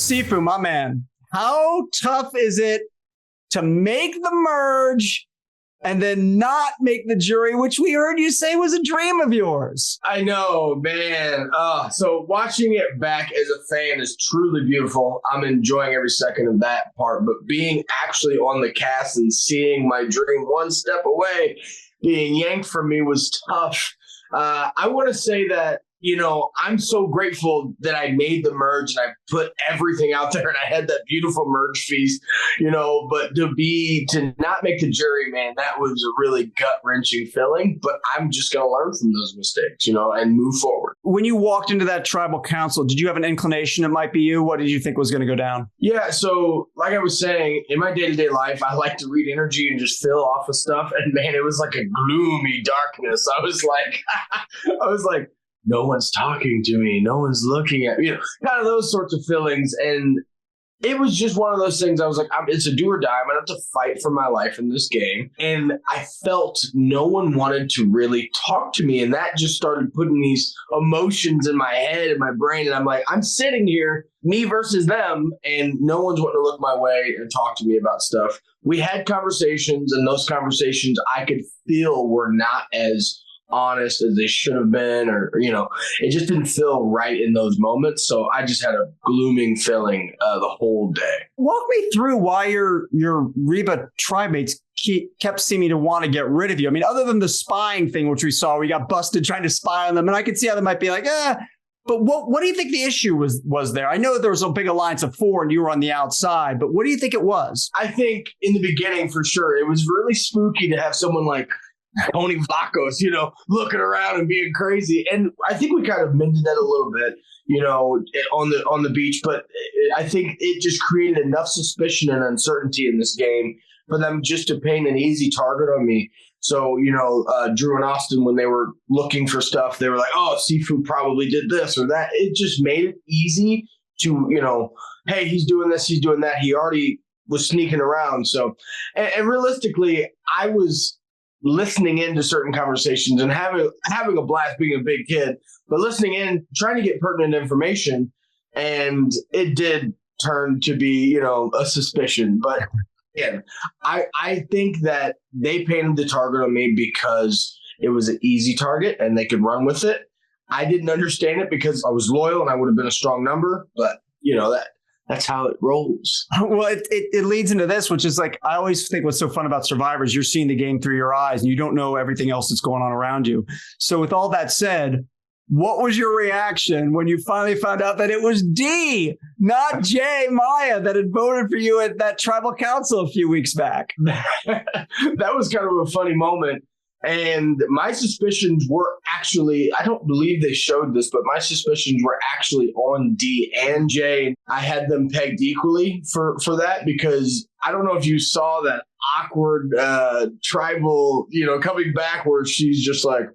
Sifu, my man, how tough is it to make the merge and then not make the jury, which we heard you say was a dream of yours? I know, man. So watching it back as a fan is truly beautiful. I'm enjoying every second of that part. But being actually on the cast and seeing my dream one step away being yanked from me was tough. I want to say that, I'm so grateful that I made the merge and I put everything out there and I had that beautiful merge feast, but to not make the jury, man, that was a really gut-wrenching feeling. But I'm just going to learn from those mistakes, and move forward. When you walked into that tribal council, did you have an inclination it might be you? What did you think was going to go down? Yeah, so like I was saying, in my day-to-day life, I like to read energy and just fill off of stuff. And man, it was like a gloomy darkness. I was like, no one's talking to me. No one's looking at me. Kind of those sorts of feelings. And it was just one of those things. I was like, it's a do or die. I'm going to have to fight for my life in this game. And I felt no one wanted to really talk to me. And that just started putting these emotions in my head and my brain. And I'm like, I'm sitting here, me versus them, and no one's wanting to look my way and talk to me about stuff. We had conversations, and those conversations I could feel were not as honest as they should have been, or it just didn't feel right in those moments. So I just had a glooming feeling the whole day. Walk me through why your Reba tribe mates kept seeming to want to get rid of you. I mean, other than the spying thing, which we saw, we got busted trying to spy on them, and I could see how they might be like, but what do you think the issue was there? I know there was a big alliance of 4 and you were on the outside, but what do you think it was? I think in the beginning, for sure, it was really spooky to have someone like Tony Vlachos, looking around and being crazy. And I think we kind of mended that a little bit, on the beach. But I think it just created enough suspicion and uncertainty in this game for them just to paint an easy target on me. So, Drew and Austin, when they were looking for stuff, they were like, oh, Sifu probably did this or that. It just made it easy to, hey, he's doing this, he's doing that. He already was sneaking around. So, and realistically, I was listening into certain conversations and having a blast being a big kid, but listening in, trying to get pertinent information. And it did turn to be, a suspicion. But again, I think that they painted the target on me because it was an easy target and they could run with it. I didn't understand it because I was loyal and I would have been a strong number, but that's how it rolls. Well, it leads into this, which is like, I always think what's so fun about Survivors, you're seeing the game through your eyes and you don't know everything else that's going on around you. So with all that said, what was your reaction when you finally found out that it was D, not J, Meyer, that had voted for you at that tribal council a few weeks back? That was kind of a funny moment. And my suspicions were actually, I don't believe they showed this, but my suspicions were actually on D and J. I had them pegged equally for that because I don't know if you saw that awkward tribal, coming back where she's just like,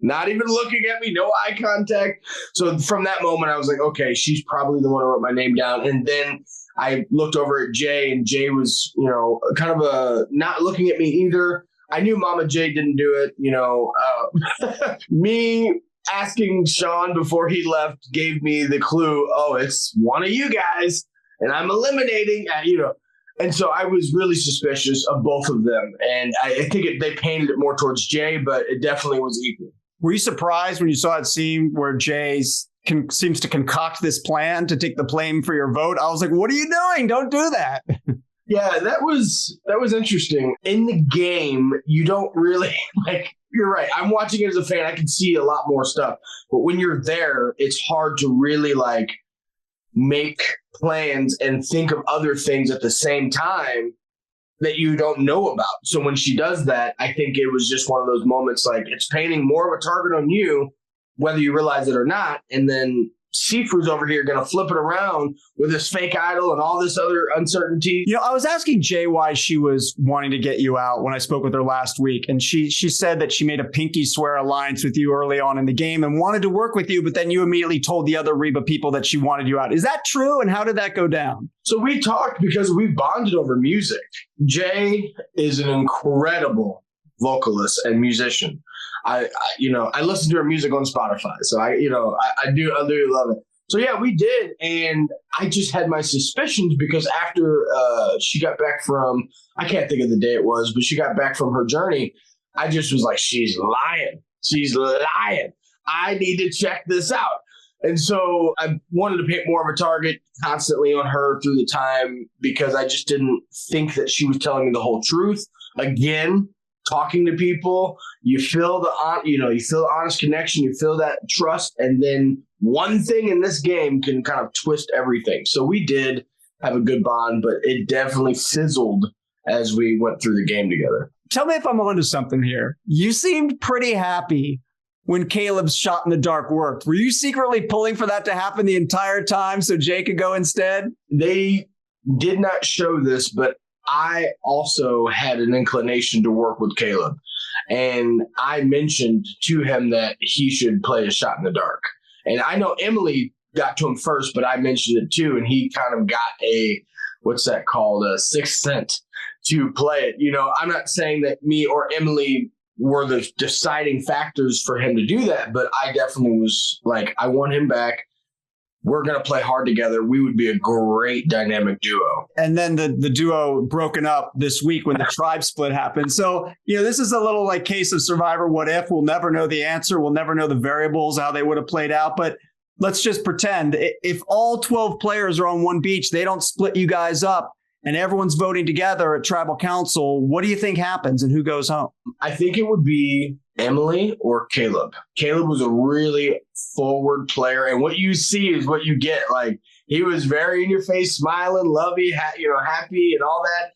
not even looking at me, no eye contact. So from that moment, I was like, okay, she's probably the one who wrote my name down. And then I looked over at Jay, and Jay was, kind of not looking at me either. I knew Mama J didn't do it. Me asking Sean before he left gave me the clue. Oh, it's one of you guys, and I'm eliminating. And so I was really suspicious of both of them, and I think they painted it more towards Jay, but it definitely was equal. Were you surprised when you saw it scene where Jay seems to concoct this plan to take the blame for your vote? I was like, what are you doing? Don't do that. Yeah, that was interesting. In the game, you don't really you're right. I'm watching it as a fan. I can see a lot more stuff. But when you're there, it's hard to really make plans and think of other things at the same time that you don't know about. So when she does that, I think it was just one of those moments it's painting more of a target on you, whether you realize it or not. And then Sifu's over here going to flip it around with this fake idol and all this other uncertainty. I was asking Jay why she was wanting to get you out when I spoke with her last week. And she said that she made a pinky swear alliance with you early on in the game and wanted to work with you. But then you immediately told the other Reba people that she wanted you out. Is that true? And how did that go down? So we talked because we bonded over music. Jay is an incredible vocalist and musician. I listen to her music on Spotify, so I do love it. So yeah, we did. And I just had my suspicions because after she got back from, I can't think of the day it was, but she got back from her journey. I just was like, she's lying. She's lying. I need to check this out. And so I wanted to paint more of a target constantly on her through the time because I just didn't think that she was telling me the whole truth. Again, talking to people, you feel you feel the honest connection, you feel that trust, and then one thing in this game can kind of twist everything. So we did have a good bond, but it definitely fizzled as we went through the game together. Tell me if I'm onto something here. You seemed pretty happy when Caleb's shot in the dark worked. Were you secretly pulling for that to happen the entire time so Jay could go instead? They did not show this, but I also had an inclination to work with Caleb. And I mentioned to him that he should play a shot in the dark. And I know Emily got to him first, but I mentioned it too. And he kind of got what's that called? A sixth sense to play it. You know, I'm not saying that me or Emily were the deciding factors for him to do that, but I definitely was like, I want him back. We're going to play hard together. We would be a great dynamic duo. And then the duo broken up this week when the tribe split happened. So, this is a little like case of Survivor What If. We'll never know the answer. We'll never know the variables, how they would have played out. But let's just pretend if all 12 players are on one beach, they don't split you guys up and everyone's voting together at tribal council. What do you think happens and who goes home? I think it would be Emily or Caleb. Caleb was a really forward player, and what you see is what you get. Like, he was very in your face, smiling, lovey, happy and all that,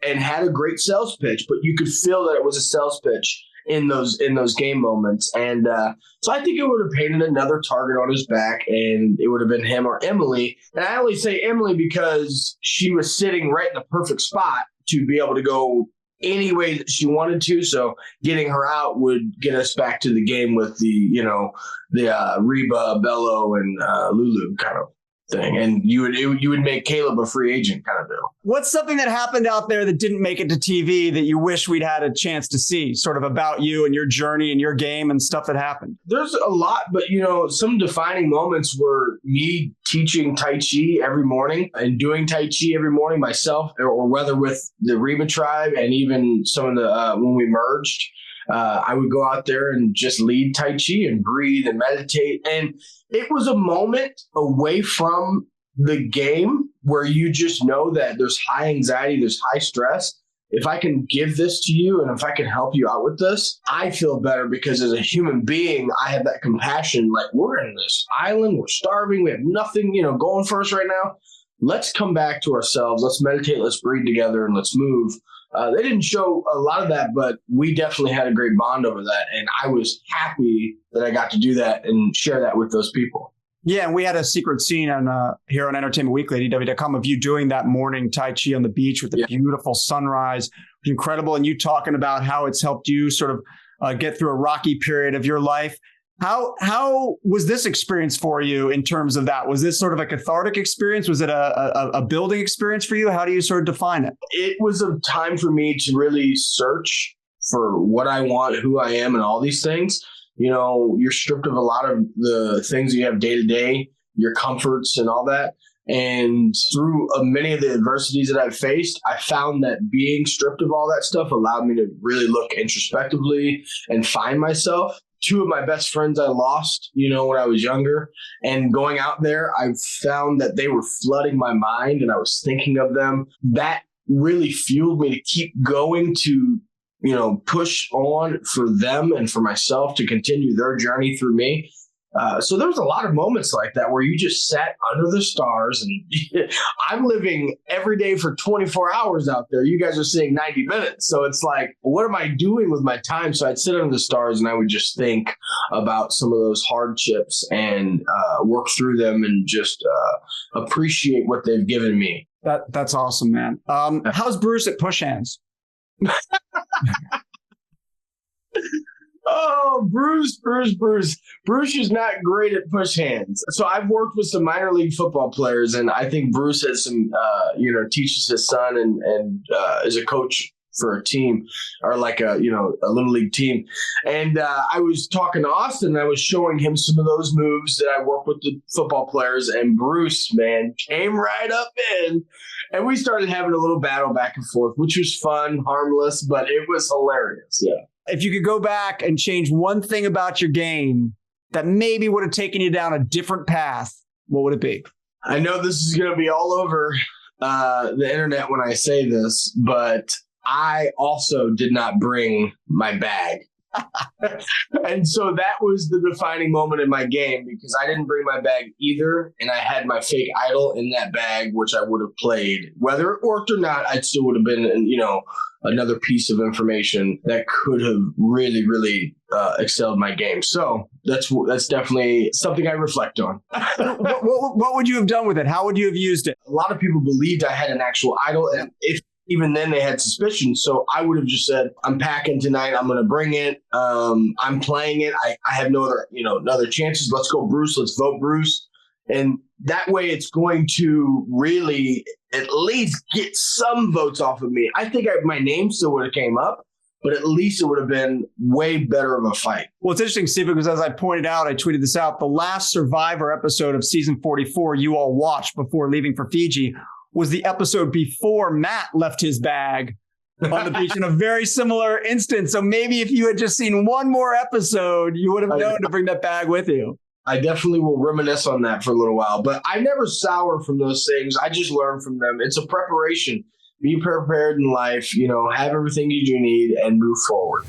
and had a great sales pitch, but you could feel that it was a sales pitch in those game moments. And so I think it would have painted another target on his back, and it would have been him or Emily. And I only say Emily because she was sitting right in the perfect spot to be able to go any way that she wanted to. So getting her out would get us back to the game with the Reba, Bello, and Lulu kind of thing. And you would make Caleb a free agent kind of deal. What's something that happened out there that didn't make it to TV that you wish we'd had a chance to see, sort of about you and your journey and your game and stuff that happened? There's a lot, but some defining moments were me teaching Tai Chi every morning and doing Tai Chi every morning myself, or whether with the Reba tribe and even some of the when we merged. I would go out there and just lead Tai Chi and breathe and meditate. And it was a moment away from the game where you just know that there's high anxiety, there's high stress. If I can give this to you and if I can help you out with this, I feel better because as a human being, I have that compassion. Like, we're in this island, we're starving, we have nothing, going for us right now. Let's come back to ourselves. Let's meditate, let's breathe together, and let's move. They didn't show a lot of that, but we definitely had a great bond over that. And I was happy that I got to do that and share that with those people. Yeah, and we had a secret scene here on Entertainment Weekly at EW.com of you doing that morning Tai Chi on the beach with the beautiful sunrise. Incredible. And you talking about how it's helped you sort of get through a rocky period of your life. How was this experience for you in terms of that? Was this sort of a cathartic experience? Was it a building experience for you? How do you sort of define it? It was a time for me to really search for what I want, who I am, and all these things. You're stripped of a lot of the things you have day to day, your comforts and all that. And through many of the adversities that I've faced, I found that being stripped of all that stuff allowed me to really look introspectively and find myself. Two of my best friends I lost, when I was younger, and going out there, I found that they were flooding my mind and I was thinking of them. That really fueled me to keep going to, push on for them and for myself to continue their journey through me. So there was a lot of moments like that where you just sat under the stars, and I'm living every day for 24 hours out there. You guys are seeing 90 minutes. So it's like, what am I doing with my time? So I'd sit under the stars and I would just think about some of those hardships and work through them and just appreciate what they've given me. That's awesome, man. How's Bruce at push hands? Oh, Bruce is not great at push hands. So I've worked with some minor league football players, and I think Bruce has some, teaches his son and is a coach for a team or like a little league team. And I was talking to Austin and I was showing him some of those moves that I work with the football players, and Bruce, man, came right up in and we started having a little battle back and forth, which was fun, harmless, but it was hilarious. Yeah. If you could go back and change one thing about your game that maybe would have taken you down a different path, what would it be? I know this is going to be all over the internet when I say this, but I also did not bring my bag. And so that was the defining moment in my game, because I didn't bring my bag either. And I had my fake idol in that bag, which I would have played. Whether it worked or not, I still would have been, another piece of information that could have really, really excelled my game. So that's definitely something I reflect on. What would you have done with it? How would you have used it? A lot of people believed I had an actual idol, and if even then they had suspicion. So I would have just said, I'm packing tonight. I'm going to bring it. I'm playing it. I have no other chances. Let's go, Bruce. Let's vote Bruce. And that way it's going to really at least get some votes off of me. I think my name still would have came up, but at least it would have been way better of a fight. Well, it's interesting, Steve, because as I pointed out, I tweeted this out, the last Survivor episode of season 44 you all watched before leaving for Fiji was the episode before Matt left his bag on the beach in a very similar instance. So maybe if you had just seen one more episode, you would have known to bring that bag with you. I definitely will reminisce on that for a little while, but I never sour from those things. I just learn from them. It's a preparation. Be prepared in life, have everything you do need and move forward.